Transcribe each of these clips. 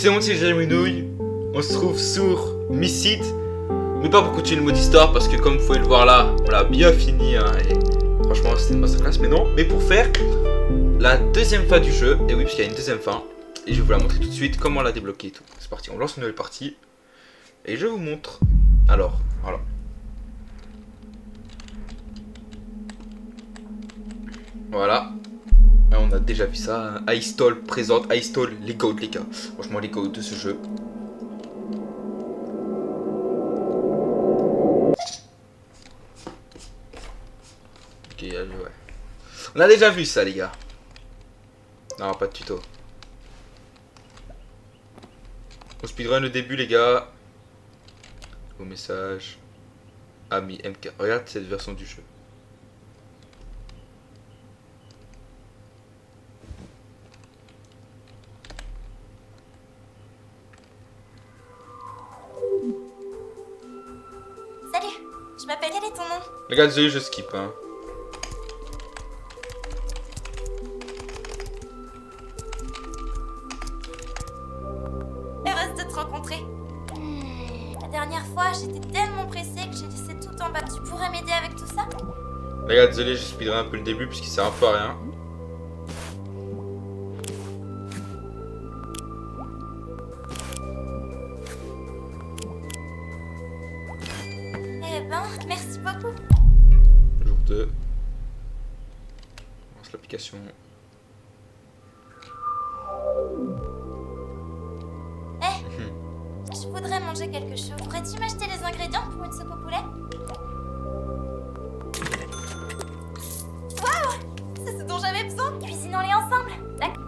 c'est bon, c'est Géminouille. On se trouve sur Mycite. Mais pas pour continuer le mode histoire parce que comme vous pouvez le voir là, on l'a bien fini hein, et franchement c'était une masterclass. Mais non, mais pour faire la deuxième fin du jeu, et oui parce qu'il y a une deuxième fin. Et je vais vous la montrer tout de suite comment la débloquer et tout. C'est parti, on lance une nouvelle partie. Et je vous montre. Alors, voilà. Voilà. Et on a déjà vu ça. iStall présente. iStall les goats les gars. Franchement les goats de ce jeu. Ok, ouais. On a déjà vu ça les gars. Non, pas de tuto. On speedrun le début les gars. Au message. Ami MK. Regarde cette version du jeu. Salut, je m'appelle. Quel est ton nom? Les gars, désolé, je skip hein. Heureuse de te rencontrer. La dernière fois, j'étais tellement pressée que j'ai laissé tout en bas. Tu pourrais m'aider avec tout ça? Les gars, désolé, je speedrun un peu le début puisqu'il sert un peu à rien. Eh ben, merci beaucoup. Jour 2. On lance l'application. Je voudrais manger quelque chose. Pourrais-tu m'acheter les ingrédients pour une soupe au poulet? Waouh! C'est ce dont j'avais besoin. Cuisinons-les ensemble. D'accord.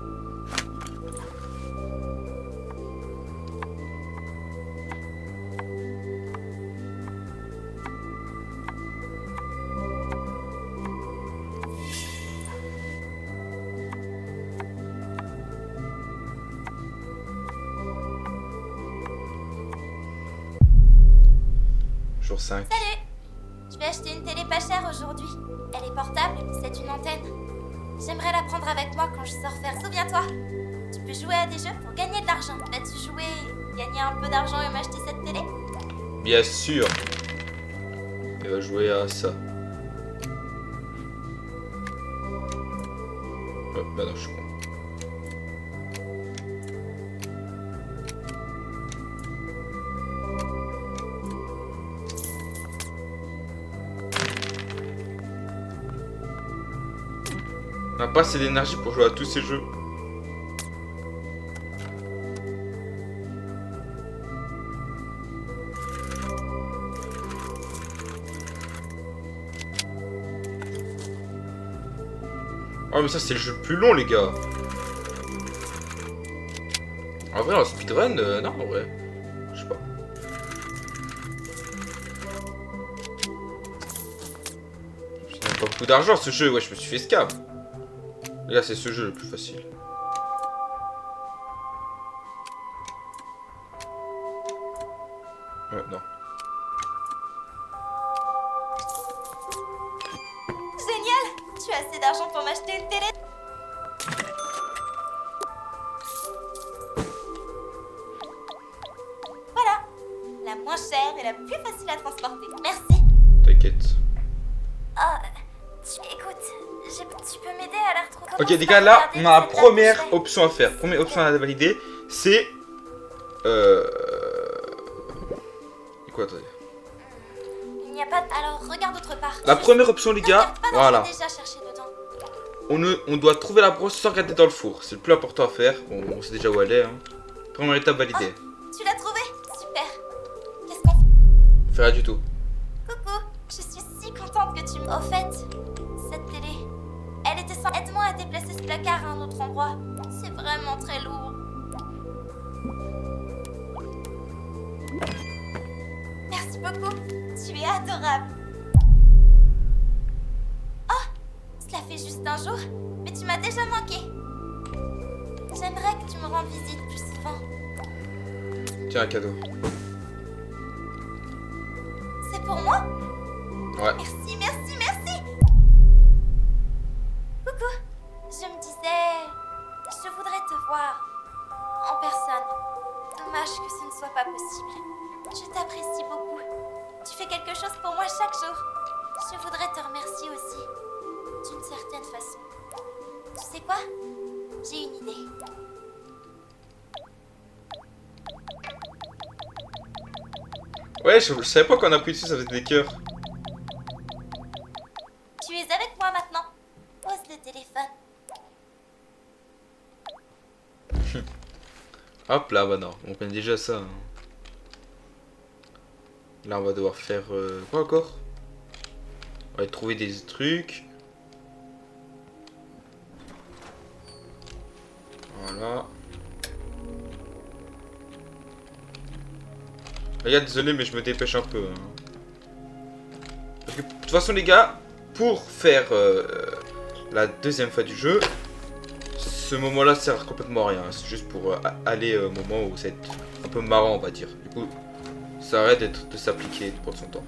Jour 5. Salut! Je vais acheter une télé pas chère aujourd'hui. Elle est portable, c'est une antenne. J'aimerais la prendre avec moi quand je sors faire. Souviens-toi, tu peux jouer à des jeux pour gagner de l'argent. Vas-tu jouer, gagner un peu d'argent et m'acheter cette télé? Bien sûr. Il va jouer à ça. Oh, bah non, je suis con. On n'a pas assez d'énergie pour jouer à tous ces jeux. Oh mais ça c'est le jeu le plus long les gars. En vrai en speedrun, non en vrai. Je sais pas. Je n'ai pas beaucoup d'argent ce jeu, ouais je me suis fait scam. Les gars c'est ce jeu le plus facile. Non. Génial! Tu as assez d'argent pour m'acheter une télé? Voilà! La moins chère et la plus facile à transporter. Merci! T'inquiète. Écoute, tu peux m'aider à la retrouver? Ok les gars là on a la première option à faire. Première option à valider c'est... Quoi attendez. Il n'y a pas de... Alors, regarde autre part. La première option les gars, voilà. J'ai déjà cherché dedans. On doit trouver la brosse sans regarder dans le four. C'est le plus important à faire. Bon, on sait déjà où elle est. Hein. Première étape validée. Tu l'as trouvée? Super. Qu'est-ce qu'on fait? On fait rien du tout. Coucou, je suis si contente que tu... Au fait, cette télé, elle était sans... Aide-moi à déplacer ce placard à un autre endroit. C'est vraiment très lourd. Merci beaucoup. Tu es adorable. Oh, cela fait juste un jour, mais tu m'as déjà manqué. J'aimerais que tu me rendes visite plus souvent. Tiens un cadeau. C'est pour moi? Ouais. Merci, merci, merci. Coucou, je me disais, je voudrais te voir en personne. dommage que ce ne soit pas possible. Je t'apprécie beaucoup. Tu fais quelque chose pour moi chaque jour. Je voudrais te remercier aussi, d'une certaine façon. Tu sais quoi? J'ai une idée. Ouais, je savais pas qu'on appuie dessus, ça faisait des cœurs. Tu es avec moi maintenant. Pose le téléphone. Hop là, bah non, on connaît déjà ça. Hein. Là, on va devoir faire... quoi encore? On va trouver des trucs. Voilà. Les gars, désolé, mais je me dépêche un peu. Hein. Parce que, de toute façon, les gars, pour faire la deuxième fois du jeu, ce moment-là sert complètement à rien. C'est juste pour aller au moment où c'est un peu marrant, on va dire. Du coup, ça arrête de s'appliquer, de prendre son temps.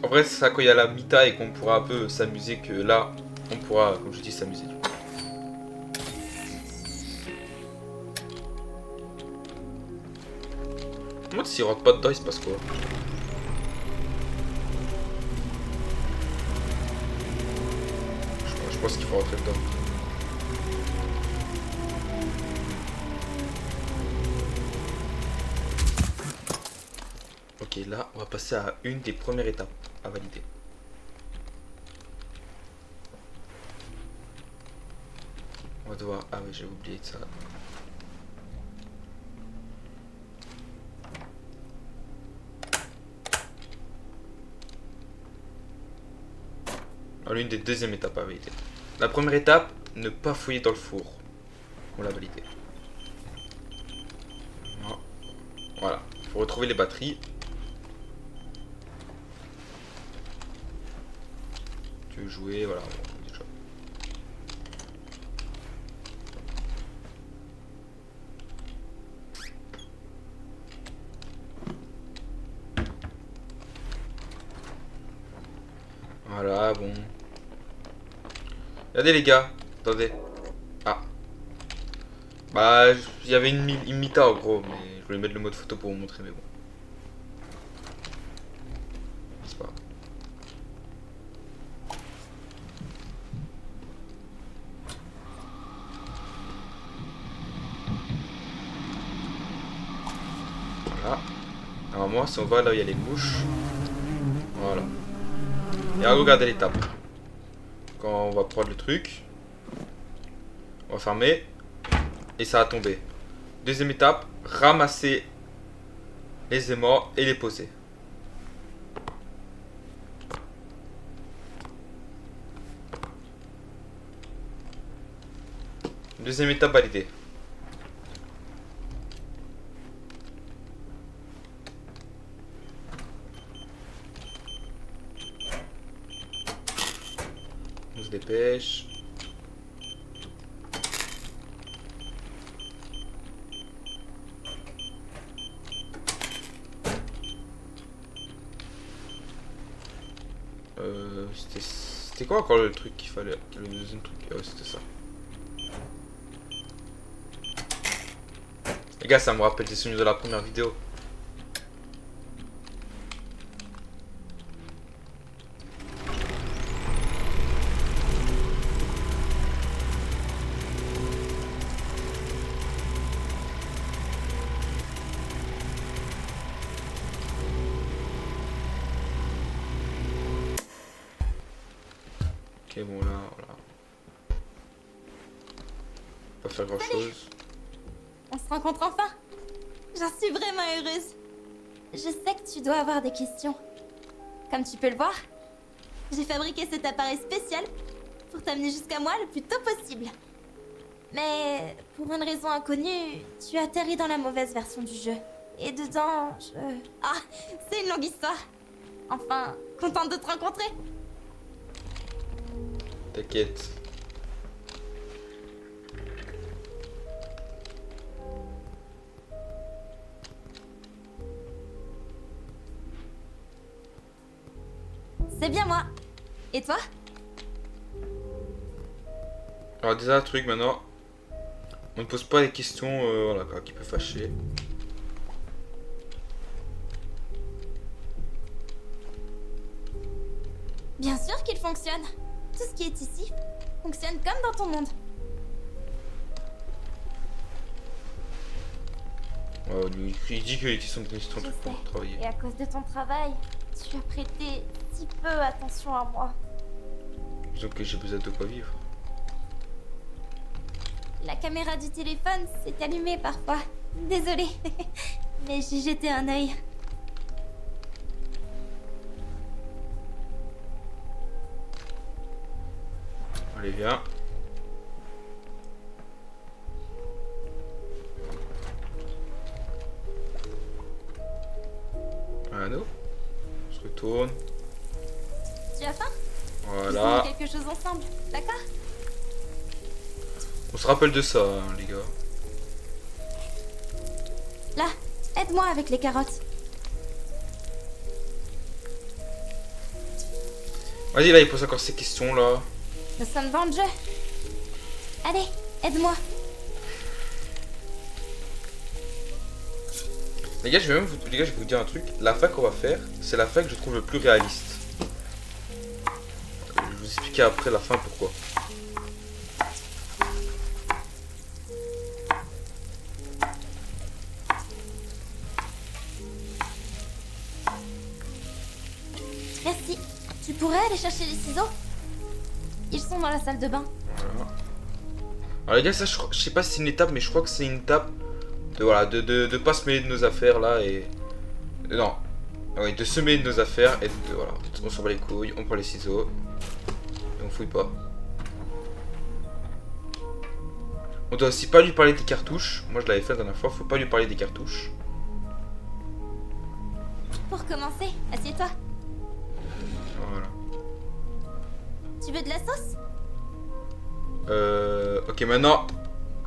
En vrai, c'est ça quand il y a la Mita et qu'on pourra un peu s'amuser que là, on pourra, comme je dis, s'amuser. Moi, s'il rentre pas dedans, il se passe quoi? Je pense qu'il faut rentrer dedans. Ok, là, on va passer à une des premières étapes à valider. On va devoir... Ah oui, j'ai oublié de ça. Alors, l'une des deuxièmes étapes à valider. La première étape, ne pas fouiller dans le four. On l'a validé. Voilà, il faut retrouver les batteries. Tu veux jouer, voilà. Déjà. Voilà, bon. Regardez les gars, attendez. Ah. Bah, il y avait une Mita en gros, mais je voulais mettre le mode photo pour vous montrer, mais bon. C'est pas grave. Voilà. Normalement, si on va là où il y a les mouches. Voilà. Et regardez l'étape. Quand on va prendre le truc, on va fermer et ça va tomber. Deuxième étape, ramasser les aimants et les poser. Deuxième étape validée. On se dépêche. C'était quoi encore le truc qu'il fallait? Le deuxième truc? Ouais, c'était ça. Les gars, ça me rappelle des souvenirs de la première vidéo. Ok, bon là, voilà. Pas faire grand chose. On se rencontre enfin. J'en suis vraiment heureuse. Je sais que tu dois avoir des questions. Comme tu peux le voir, j'ai fabriqué cet appareil spécial pour t'amener jusqu'à moi le plus tôt possible. Mais pour une raison inconnue, tu atterris dans la mauvaise version du jeu. Et dedans, Ah, c'est une longue histoire. Enfin, contente de te rencontrer. C'est bien moi. Et toi? Alors déjà un truc maintenant. On ne pose pas les questions voilà, quoi, qui peuvent fâcher. Bien sûr qu'il fonctionne. Tout ce qui est ici fonctionne comme dans ton monde. Il dit que les questions de questions Je tout sais. pour travailler. Et à cause de ton travail, tu as prêté si peu attention à moi. Disons que j'ai besoin de quoi vivre. La caméra du téléphone s'est allumée parfois. Désolée. Mais j'ai jeté un œil. Allez, viens. Un anneau. On se retourne. Tu as faim? Voilà. Faisons quelque chose ensemble, d'accord? On se rappelle de ça, hein, les gars. Là, aide-moi avec les carottes. Vas-y, là, il pose encore ces questions, là. Nous sommes dans le jeu. Allez, aide-moi. Les gars, je vais vous dire un truc. La fin qu'on va faire, c'est la fin que je trouve le plus réaliste. Je vais vous expliquer après la fin pourquoi. Merci. Tu pourrais aller chercher les ciseaux? Ils sont dans la salle de bain. Voilà. Alors les gars, ça, je sais pas si c'est une étape, mais je crois que c'est une étape de voilà, de pas se mêler de nos affaires là et non, oui, de se mêler de nos affaires et de voilà, on s'en bat les couilles, on prend les ciseaux et on fouille pas. On doit aussi pas lui parler des cartouches. Moi, je l'avais fait la dernière fois. Faut pas lui parler des cartouches. Pour commencer, assieds-toi. Voilà. Tu veux de la sauce? Ok, maintenant,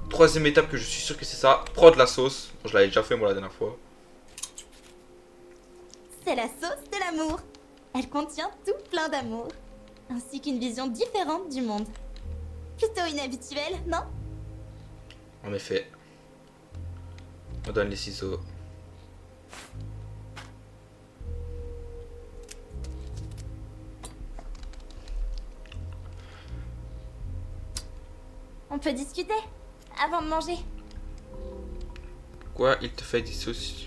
troisième étape que je suis sûr que c'est ça. Prends de la sauce. Bon, je l'avais déjà fait moi la dernière fois. C'est la sauce de l'amour. Elle contient tout plein d'amour, ainsi qu'une vision différente du monde. Plutôt inhabituelle, non? En effet. On donne les ciseaux. On peut discuter avant de manger. Quoi, il te fait des sauces?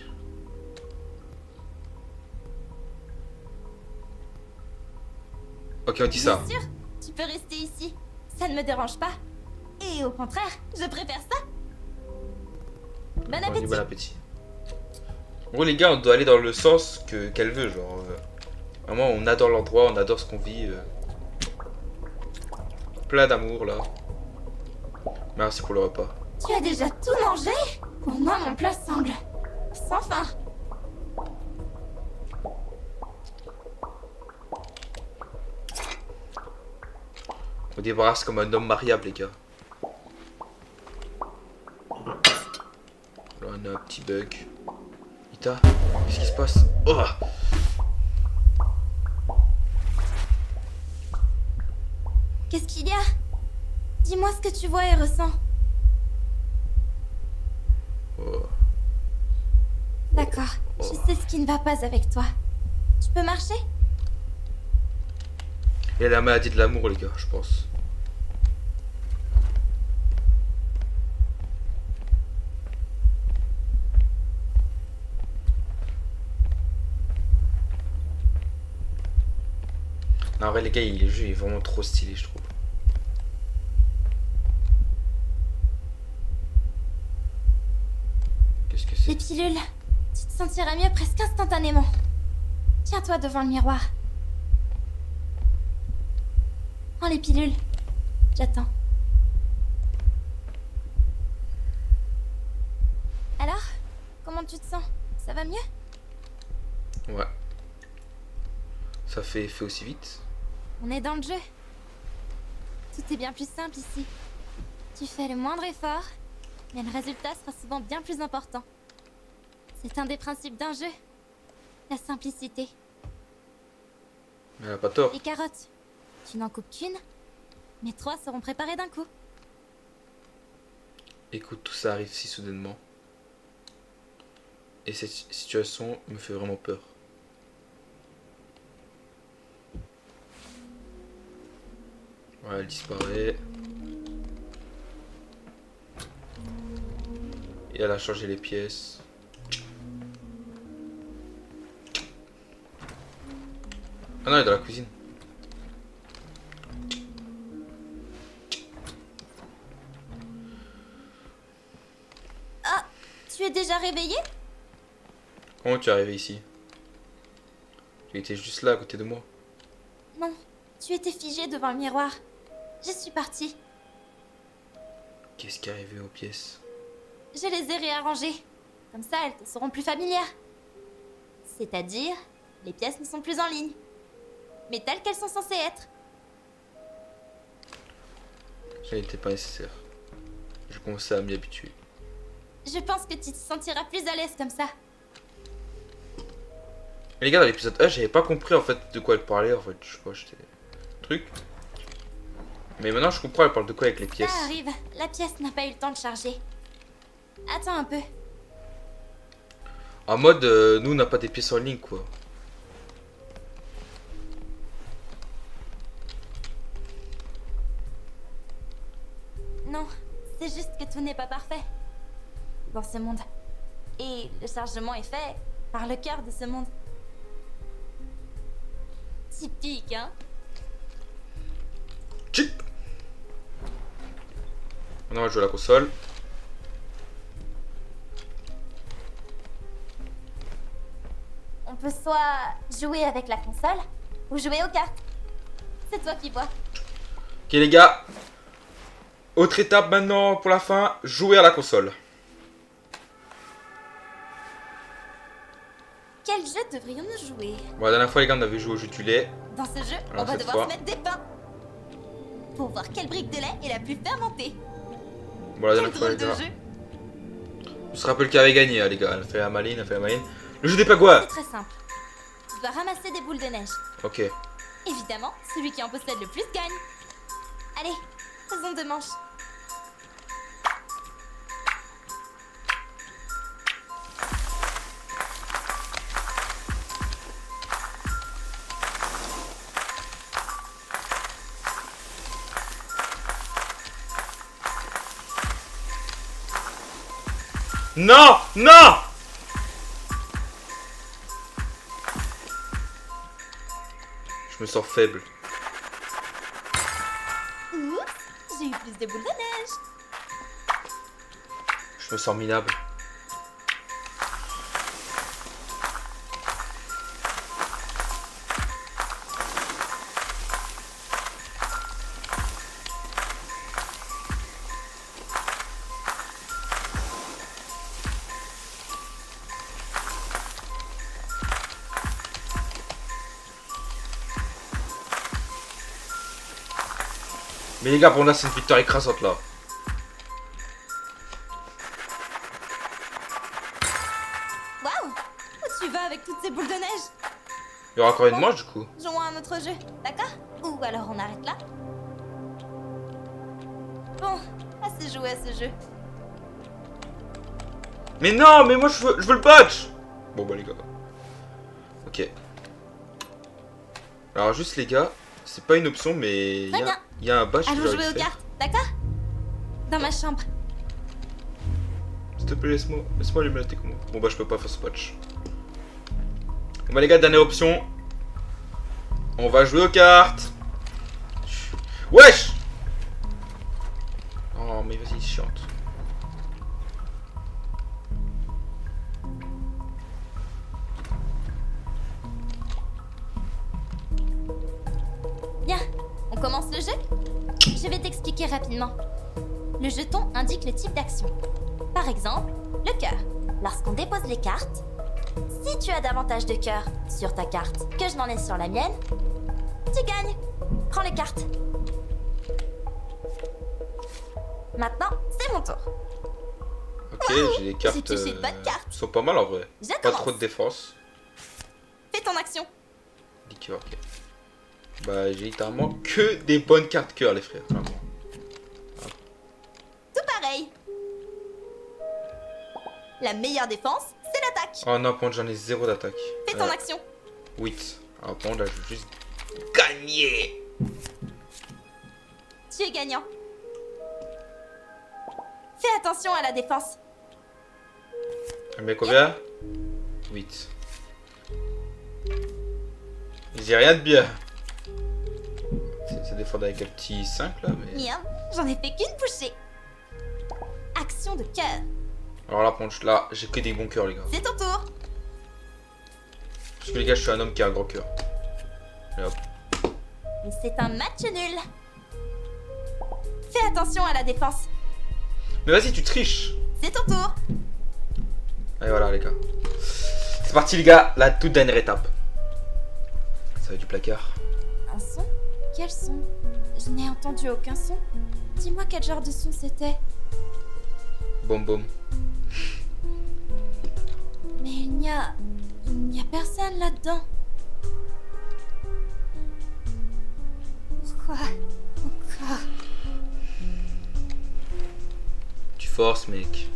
Ok, on dit ça. Bien sûr, tu peux rester ici. Ça ne me dérange pas. Et au contraire, je préfère ça. Bon On dit appétit. bon appétit. En gros, les gars, on doit aller dans le sens qu'elle veut. Genre, vraiment, on adore l'endroit, on adore ce qu'on vit. Plein d'amour là. Merci pour le repas. Tu as déjà tout mangé? Pour moi, mon plat semble sans fin. On débarrasse comme un homme mariable, les gars. Là, on a un petit bug. Ita, qu'est-ce qui se passe? Oh! Qu'est-ce qu'il y a? Dis-moi ce que tu vois et ressens. Oh. D'accord, je sais ce qui ne va pas avec toi. Tu peux marcher? Il y a la maladie de l'amour, les gars, je pense. Non, en vrai, les gars, le jeu est vraiment trop stylé, je trouve. Qu'est-ce que Les c'est? pilules. Tu te sentiras mieux presque instantanément. Tiens-toi devant le miroir. Prends les pilules. J'attends. Alors, comment tu te sens? Ça va mieux? Ouais. Ça fait effet aussi vite. On est dans le jeu. Tout est bien plus simple ici. Tu fais le moindre effort, mais le résultat sera souvent bien plus important. C'est un des principes d'un jeu. La simplicité. Elle a pas tort. Les carottes, tu n'en coupes qu'une, mais 3 seront préparées d'un coup. Écoute, tout ça arrive si soudainement. Et cette situation me fait vraiment peur. Voilà, elle disparaît. Et elle a changé les pièces. Ah non, elle est dans la cuisine. Ah, tu es déjà réveillé? Comment tu es arrivé ici? Tu étais juste là à côté de moi. Non, tu étais figé devant le miroir. Je suis partie. Qu'est-ce qui est arrivé aux pièces? Je les ai réarrangées. Comme ça, elles te seront plus familières. C'est-à-dire, les pièces ne sont plus en ligne. Mais telles qu'elles sont censées être. Ça n'était pas nécessaire. Je commençais à m'y habituer. Je pense que tu te sentiras plus à l'aise comme ça. Et les gars, dans l'épisode 1, j'avais pas compris en fait de quoi elle parlait. En fait, je sais pas, j'étais. Truc. Mais maintenant, je comprends, elle parle de quoi avec les pièces. Ça arrive, la pièce n'a pas eu le temps de charger. Attends un peu. En mode, nous, on n'a pas des pièces en ligne, quoi. Non, c'est juste que tout n'est pas parfait dans ce monde. Et le chargement est fait par le cœur de ce monde. Typique, hein? Chip. On va jouer à la console. On peut soit jouer avec la console ou jouer aux cartes. C'est toi qui vois. Ok, les gars. Autre étape maintenant pour la fin, jouer à la console. Quel jeu devrions-nous jouer? Bon, la dernière fois, les gars, on avait joué au jeu du lait. Dans ce jeu, Alors, on va cette devoir fois. se mettre des pains. Pour voir quelle brique de lait est la plus fermentée. Bon, la Quel dernière fois, drôle les de gars. jeu. On se rappelle qui avait gagné, hein, les gars. Elle fait la maline, elle fait la maline. Le jeu des pagouas. C'est très simple. Tu dois ramasser des boules de neige. Ok. Évidemment, celui qui en possède le plus gagne. Allez, faisons 2 manches. Non! Non! Je me sens faible. Oups, j'ai eu plus de boules de neige. Je me sens minable. Mais les gars, pour là, c'est une victoire écrasante là. Waouh! Où tu vas avec toutes ces boules de neige? Il y aura encore une manche du coup. Jouons à un autre jeu, d'accord? Ou alors on arrête là? Bon, assez joué à ce jeu. Mais non, mais moi je veux le patch. Bon bah les gars. Ok. Alors juste les gars, c'est pas une option mais Très bien. il y a un badge que Allons j'ai jouer aux envie de faire. cartes, d'accord? Dans ma chambre. S'il te plaît, laisse-moi allumer la techno. Bon bah je peux pas faire ce patch. Bon bah les gars, dernière option. On va jouer aux cartes. Wesh. Oh mais vas-y, chiante. Bien, on commence le jeu? Je vais t'expliquer rapidement. Le jeton indique le type d'action. Par exemple, le cœur. Lorsqu'on dépose les cartes, si tu as davantage de cœurs sur ta carte que je n'en ai sur la mienne, tu gagnes. Prends les cartes. Maintenant, c'est mon tour. Ok, j'ai des cartes. J'ai touché de bonnes cartes. Sont pas mal en vrai. Je Pas commence. trop de défense. Fais ton action. Liqueur, ok. Bah, j'ai littéralement que des bonnes cartes cœur, les frères. Vraiment. Tout pareil. La meilleure défense, c'est l'attaque. Oh non, par contre, j'en ai 0 d'attaque. Fais ton action. 8. Alors, par contre, là, je veux juste gagner. Tu es gagnant. Fais attention à la défense. Mais combien? 8. J'ai rien de bien. Ça défend avec un petit 5 là, mais. Mien, j'en ai fait qu'une bouchée. Action de cœur. Alors là, par contre, là, j'ai que des bons cœurs, les gars. C'est ton tour. Parce que les gars, je suis un homme qui a un grand cœur. Et hop. Mais c'est un match nul. Fais attention à la défense. Mais vas-y, tu triches. C'est ton tour. Allez, voilà, les gars. C'est parti, les gars, la toute dernière étape. Ça va être du placard. Un son? Quel son? Je n'ai entendu aucun son. Dis-moi quel genre de son c'était. Boum boum. Mais il n'y a personne là-dedans. Pourquoi? Tu forces, mec.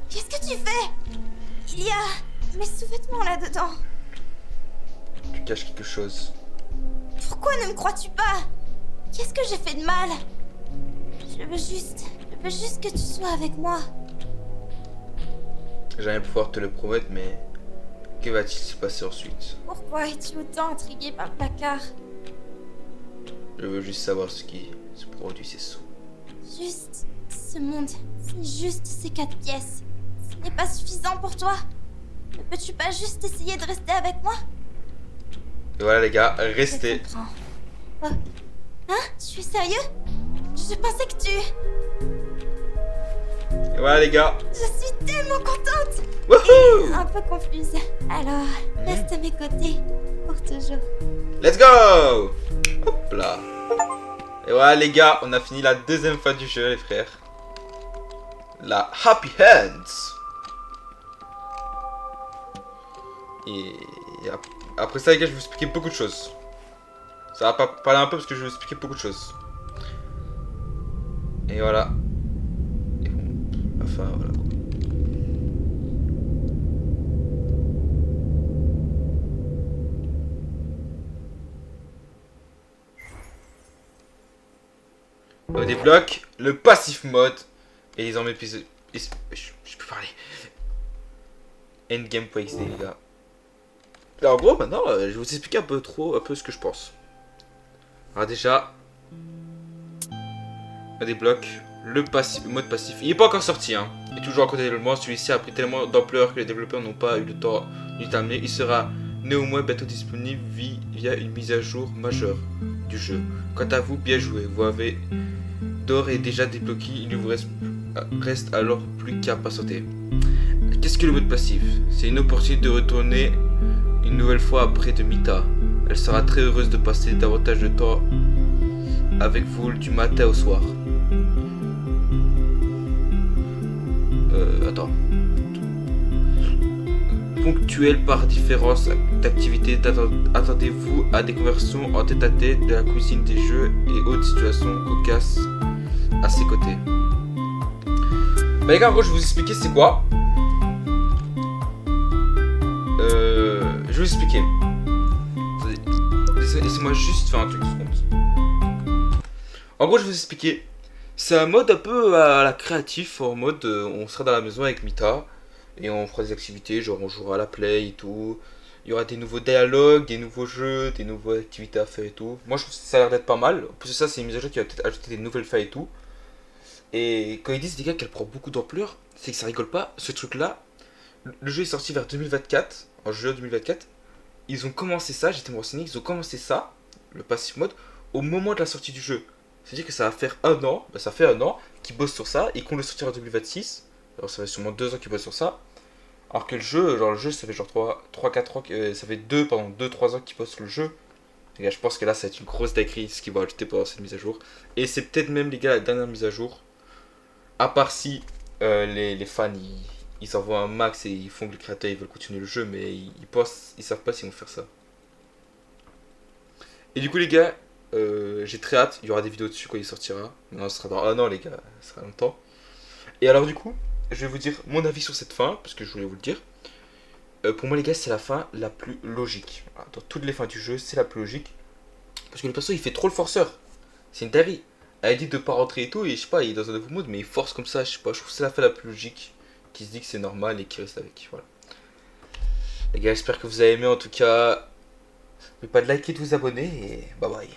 Qu'est-ce que tu fais? Il y a mes sous-vêtements là-dedans. Tu caches quelque chose. Pourquoi ne me crois-tu pas? Qu'est-ce que j'ai fait de mal? Je veux juste que tu sois avec moi. J'allais pouvoir te le promettre, mais que va-t-il se passer ensuite? Pourquoi es-tu autant intrigué par le placard? Je veux juste savoir ce qui se produit ces sous. Juste ce monde, c'est juste ces 4 pièces. Ce n'est pas suffisant pour toi? Ne peux-tu pas juste essayer de rester avec moi? Et voilà, les gars, Je restez. comprends. Oh. Hein? Tu es sérieux? Je pensais que tu... Et voilà, les gars. Je suis tellement contente! Wouhou! Un peu confuse. Alors, reste à mes côtés. Pour toujours. Let's go! Hop là. Et voilà, les gars, on a fini la deuxième phase du jeu, les frères. La Happy Hands. Et après ça, les gars, je vais vous expliquer beaucoup de choses. Ça va pas parler un peu parce que je vais vous expliquer beaucoup de choses. Et voilà. Et bon, enfin, voilà. On débloque le passif mode. Et ils en mettent plus. Je peux parler. Endgame pour XD, les gars. Alors, en gros, maintenant, je vais vous expliquer un peu ce que je pense. Alors, déjà, on débloque le mode passif. Il n'est pas encore sorti, hein. Il est toujours en cours de développement. Celui-ci a pris tellement d'ampleur que les développeurs n'ont pas eu le temps de terminer. Il sera néanmoins bientôt disponible via une mise à jour majeure du jeu. Quant à vous, bien joué. Vous avez d'ores et déjà débloqué. Il ne vous reste alors plus qu'à patienter. Qu'est-ce que le mode passif? C'est une opportunité de retourner une nouvelle fois auprès de Mita. Elle sera très heureuse de passer davantage de temps avec vous du matin au soir. Attends. Ponctuel par différence d'activités, attendez-vous à des conversations en tête-à-tête de la cuisine des jeux et autres situations cocasses à ses côtés. Bah les gars, en gros, je vais vous expliquer c'est quoi. Je vais vous expliquer. Laissez-moi juste faire un truc. En gros, je vais vous expliquer. C'est un mode un peu à la créatif, en mode on sera dans la maison avec Mita et on fera des activités, genre on jouera à la play et tout. Il y aura des nouveaux dialogues, des nouveaux jeux, des nouvelles activités à faire et tout. Moi je trouve que ça a l'air d'être pas mal. En plus de ça, c'est une mise à jour qui va peut-être ajouter des nouvelles failles et tout. Et quand ils disent les gars qu'elle prend beaucoup d'ampleur, c'est que ça rigole pas. Ce truc là, le jeu est sorti vers 2024, en juin 2024. Ils ont commencé ça, j'étais me renseigner, ils ont commencé ça, le passive mode, au moment de la sortie du jeu. C'est-à-dire que ça va faire un an, ça fait un an qu'ils bossent sur ça et qu'on le sortira en 2026. Alors ça fait sûrement 2 ans qu'ils bossent sur ça. Alors que le jeu ça fait genre 3-4 ans, ça fait 2-3 ans qu'ils bossent sur le jeu. Les gars, je pense que là ça va être une grosse dinguerie ce qu'ils vont ajouter pendant cette mise à jour. Et c'est peut-être même les gars la dernière mise à jour. À part si les fans ils envoient un max et ils font que les créateurs ils veulent continuer le jeu, mais ils pensent, ils savent pas s'ils vont faire ça. Et du coup, les gars, j'ai très hâte. Il y aura des vidéos dessus quand il sortira. Non, ce sera dans un an, les gars, ce sera longtemps. Et alors, du coup, je vais vous dire mon avis sur cette fin, parce que je voulais vous le dire. Pour moi, les gars, c'est la fin la plus logique. Voilà, dans toutes les fins du jeu, c'est la plus logique. Parce que le perso, il fait trop le forceur. C'est une dinguerie. Elle dit de pas rentrer et tout, et je sais pas, il est dans un nouveau mode, mais il force comme ça, je sais pas. Je trouve que c'est la fin la plus logique. Qui se dit que c'est normal et qui reste avec. Voilà. Les gars, j'espère que vous avez aimé en tout cas. N'oubliez pas de liker et de vous abonner, et bye bye.